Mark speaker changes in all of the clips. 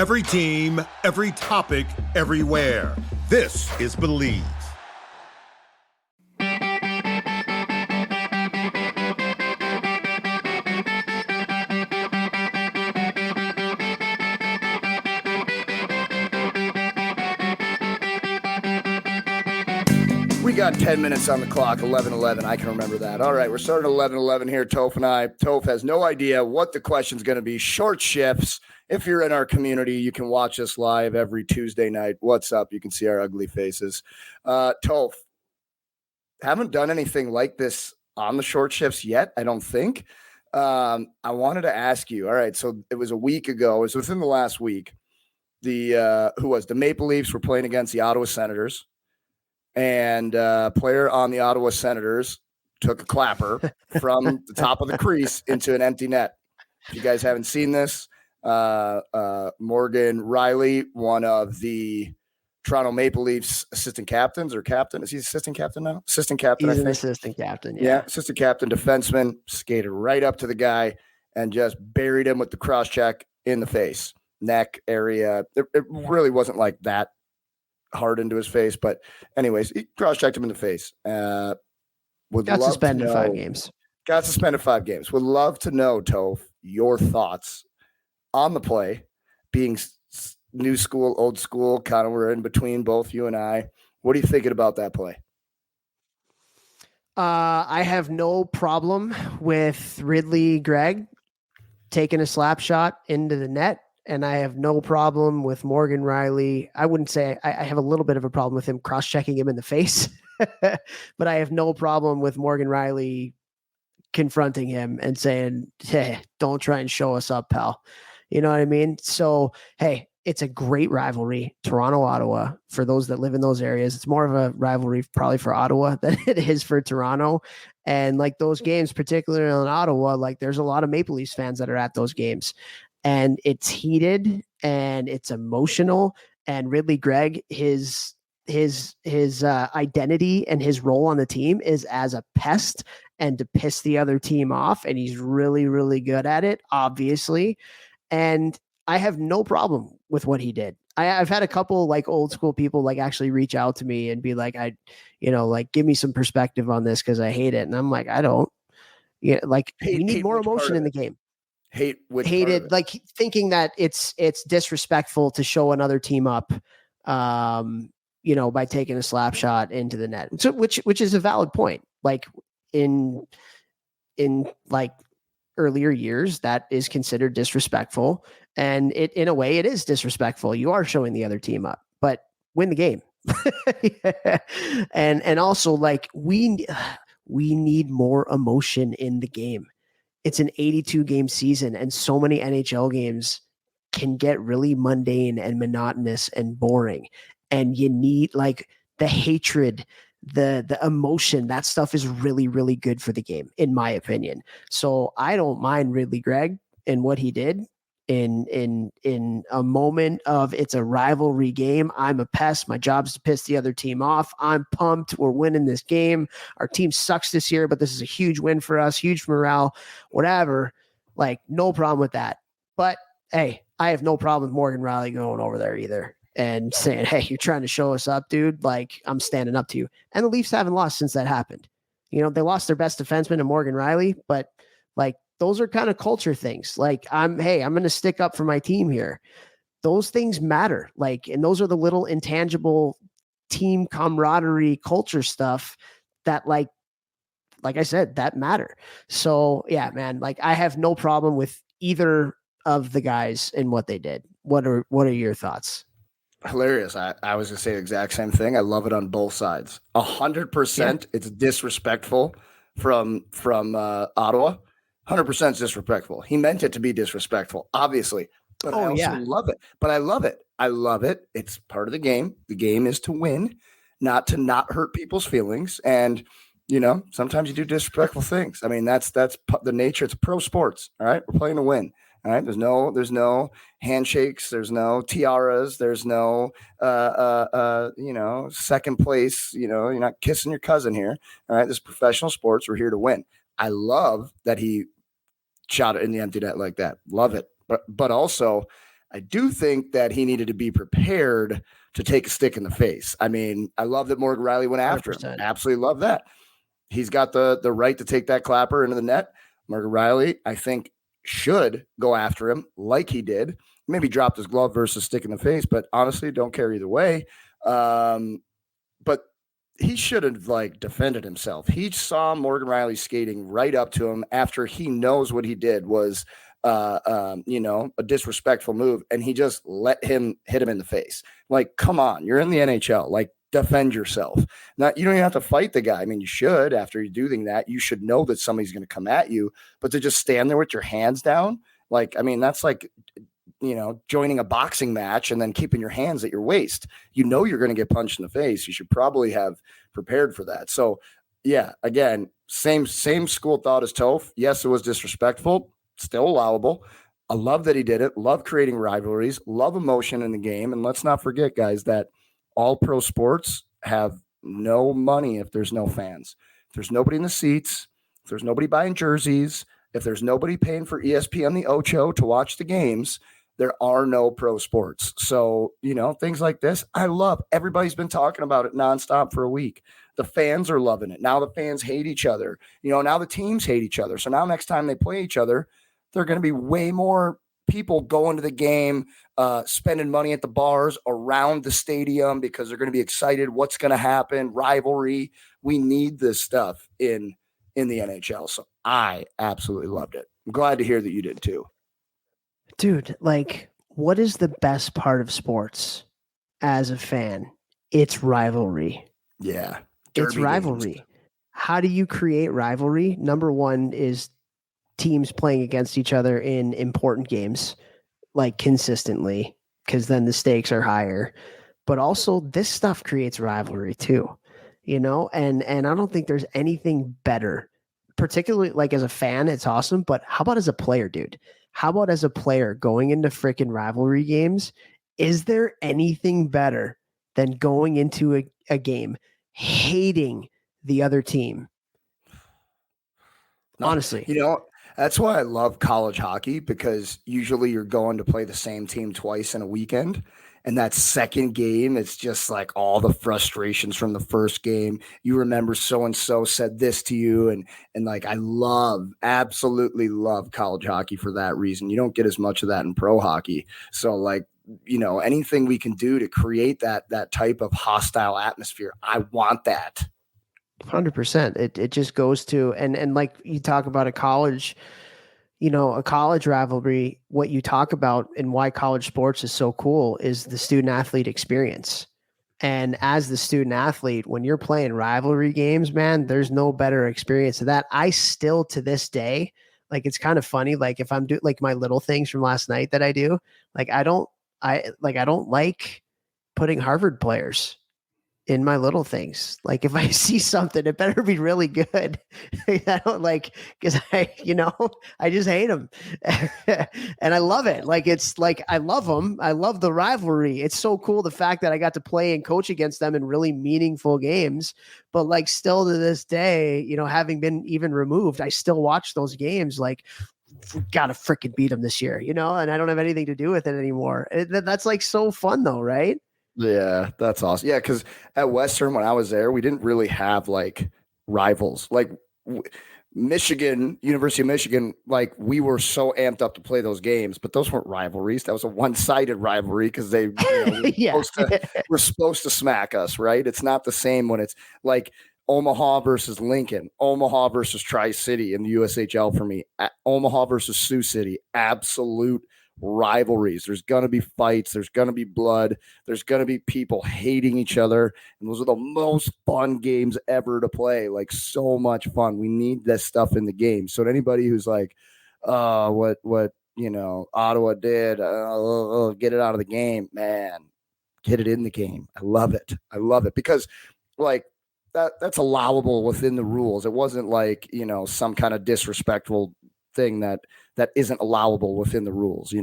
Speaker 1: Every team, every topic, everywhere. This is Believe.
Speaker 2: We got 10 minutes on the clock, 11:11. I can remember that. All right, we're starting at 11:11 here, Toph and I. Toph has no idea what the question's going to be. Short shifts. If you're in our community, you can watch us live every Tuesday night. What's up? You can see our ugly faces. Toph, haven't done anything like this on the short shifts yet, I don't think. I wanted to ask you, all right, so it was a week ago. It was within the last week. The Maple Leafs were playing against the Ottawa Senators. And a player on the Ottawa Senators took a clapper from the top of the crease into an empty net. If you guys haven't seen this, Morgan Reilly, one of the Toronto Maple Leafs assistant captains or captain. Is he assistant captain now? Assistant captain,
Speaker 3: He's
Speaker 2: I think.
Speaker 3: an assistant captain,
Speaker 2: yeah. Assistant captain, defenseman, skated right up to the guy and just buried him with the cross check in the face, neck area. It really wasn't like that hard into his face, but anyways, he cross-checked him in the face.
Speaker 3: Got suspended 5 games.
Speaker 2: Got suspended 5 games. Would love to know, Toph, your thoughts on the play, being new school, old school, kind of we're in between both you and I. What are you thinking about that play?
Speaker 3: I have no problem with Ridley Greig taking a slap shot into the net. And I have no problem with Morgan Reilly. I wouldn't say I have a little bit of a problem with him cross-checking him in the face, but I have no problem with Morgan Reilly confronting him and saying, hey, don't try and show us up, pal. You know what I mean? So, hey, it's a great rivalry, Toronto-Ottawa. For those that live in those areas, it's more of a rivalry probably for Ottawa than it is for Toronto. And like those games, particularly in Ottawa, like there's a lot of Maple Leafs fans that are at those games. And it's heated and it's emotional. And Ridley Greig, his identity and his role on the team is as a pest and to piss the other team off. And he's really, really good at it, obviously. And I have no problem with what he did. I've had a couple like old school people like actually reach out to me and be like, give me some perspective on this because I hate it. And I'm like, I don't. Yeah, like we need more emotion in the game. Hated, like thinking that it's disrespectful to show another team up, by taking a slap shot into the net. So, which is a valid point. Like in like earlier years, that is considered disrespectful, and in a way, it is disrespectful. You are showing the other team up, but win the game. and also like we need more emotion in the game. It's an 82 game season, and so many NHL games can get really mundane and monotonous and boring. And you need like the hatred, the emotion. That stuff is really, really good for the game, in my opinion. So I don't mind Ridley Greig and what he did in a moment of it's a rivalry game. I'm a pest. My job's to piss the other team off. I'm pumped. We're winning this game. Our team sucks this year, but this is a huge win for us, huge morale, whatever. Like, no problem with that. But hey, I have no problem with Morgan Reilly going over there either and saying, hey, you're trying to show us up, dude. Like, I'm standing up to you. And the Leafs haven't lost since that happened. They lost their best defenseman to Morgan Reilly, but like, those are kind of culture things. Like I'm going to stick up for my team here. Those things matter. Like, and those are the little intangible team camaraderie culture stuff that like I said, that matter. So yeah, man, like I have no problem with either of the guys and what they did. What are your thoughts?
Speaker 2: Hilarious. I was going to say the exact same thing. I love it on both sides. 100%. It's disrespectful from Ottawa. 100% disrespectful. He meant it to be disrespectful, obviously. But I also love it. But I love it. I love it. It's part of the game. The game is to win, not to not hurt people's feelings. And, sometimes you do disrespectful things. I mean, that's the nature. It's pro sports. All right. We're playing to win. All right. There's no handshakes. There's no tiaras. There's no, second place. You're not kissing your cousin here. All right. This is professional sports. We're here to win. I love that he shot it in the empty net like that. Love it. But also, I do think that he needed to be prepared to take a stick in the face. I mean, I love that Morgan Reilly went after him.
Speaker 3: 100%.
Speaker 2: Absolutely love that. He's got the right to take that clapper into the net. Morgan Reilly, I think, should go after him like he did. Maybe dropped his glove versus stick in the face, but honestly, don't care either way. But he should have defended himself. He saw Morgan Reilly skating right up to him after he knows what he did was a disrespectful move, and he just let him hit him in the face. Like, come on, you're in the NHL. Like, defend yourself. Not, you don't even have to fight the guy. I mean, you should. After you doing that, you should know that somebody's going to come at you. But to just stand there with your hands down, that's like, joining a boxing match and then keeping your hands at your waist. You know you're going to get punched in the face. You should probably have prepared for that. So, yeah, again, same school thought as Toph. Yes, it was disrespectful. Still allowable. I love that he did it. Love creating rivalries. Love emotion in the game. And let's not forget, guys, that all pro sports have no money if there's no fans. If there's nobody in the seats, if there's nobody buying jerseys, if there's nobody paying for ESPN the Ocho to watch the games, there are no pro sports. So, things like this, I love. Everybody's been talking about it nonstop for a week. The fans are loving it. Now the fans hate each other. Now the teams hate each other. So now next time they play each other, there are going to be way more people going to the game, spending money at the bars around the stadium because they're going to be excited. What's going to happen? Rivalry. We need this stuff in the NHL. So I absolutely loved it. I'm glad to hear that you did too.
Speaker 3: Dude, what is the best part of sports as a fan? It's rivalry.
Speaker 2: Yeah.
Speaker 3: It's rivalry. Games. How do you create rivalry? Number one is teams playing against each other in important games, consistently, because then the stakes are higher. But also this stuff creates rivalry too, and I don't think there's anything better, particularly as a fan, it's awesome. But how about as a player, dude? How about as a player going into freaking rivalry games? Is there anything better than going into a game hating the other team? Honestly,
Speaker 2: that's why I love college hockey, because usually you're going to play the same team twice in a weekend. And that second game, it's just like all the frustrations from the first game. You remember so-and-so said this to you. And I absolutely love college hockey for that reason. You don't get as much of that in pro hockey. So anything we can do to create that type of hostile atmosphere, I want that.
Speaker 3: 100%. It just goes to, and like you talk about a college rivalry, what you talk about and why college sports is so cool is the student athlete experience. And as the student athlete, when you're playing rivalry games, man, there's no better experience than that. I still, to this day, it's kind of funny. If I'm doing my little things from last night that I do, I don't like putting Harvard players in my little things. If I see something, it better be really good. I don't because I just hate them. And I love it. I love them. I love the rivalry. It's so cool. The fact that I got to play and coach against them in really meaningful games, but still to this day, having been even removed, I still watch those games. Gotta freaking beat them this year, and I don't have anything to do with it anymore. That's so fun though, right?
Speaker 2: Yeah, that's awesome. Yeah, because at Western, when I was there, we didn't really have rivals. Michigan, University of Michigan, we were so amped up to play those games, but those weren't rivalries. That was a one-sided rivalry because they were supposed to smack us, right? It's not the same when it's Omaha versus Lincoln, Omaha versus Tri-City in the USHL for me, Omaha versus Sioux City, absolute rivalries. There's going to be fights. There's going to be blood. There's going to be people hating each other. And those are the most fun games ever to play. So much fun. We need this stuff in the game. So to anybody who's what Ottawa did, get it out of the game, man, get it in the game. I love it. I love it because that's allowable within the rules. It wasn't some kind of disrespectful thing that isn't allowable within the rules,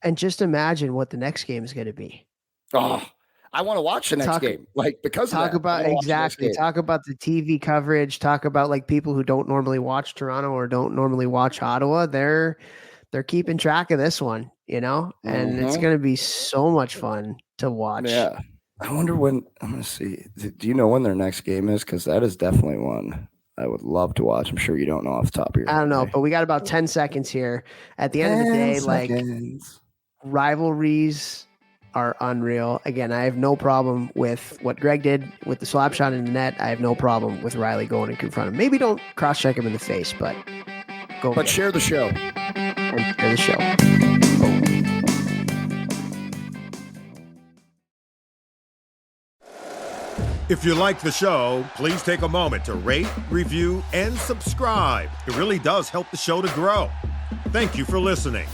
Speaker 3: And just imagine what the next game is going to be.
Speaker 2: Oh, I want to watch the next game. Because
Speaker 3: talk about exactly. Talk about the TV coverage. Talk about people who don't normally watch Toronto or don't normally watch Ottawa. They're they're keeping track of this one, and it's going to be so much fun to watch.
Speaker 2: Yeah. I wonder when, I'm going to see. Do you know when their next game is? Because that is definitely one I would love to watch. I'm sure you don't know off the top of your head.
Speaker 3: I don't know, but we got about 10 seconds here. At the end of the day, like, rivalries are unreal. Again, I have no problem with what Greg did with the slap shot in the net. I have no problem with Reilly going and confront him. Maybe don't cross-check him in the face, but go.
Speaker 2: But share the show.
Speaker 3: And share the show.
Speaker 1: If you like the show, please take a moment to rate, review, and subscribe. It really does help the show to grow. Thank you for listening.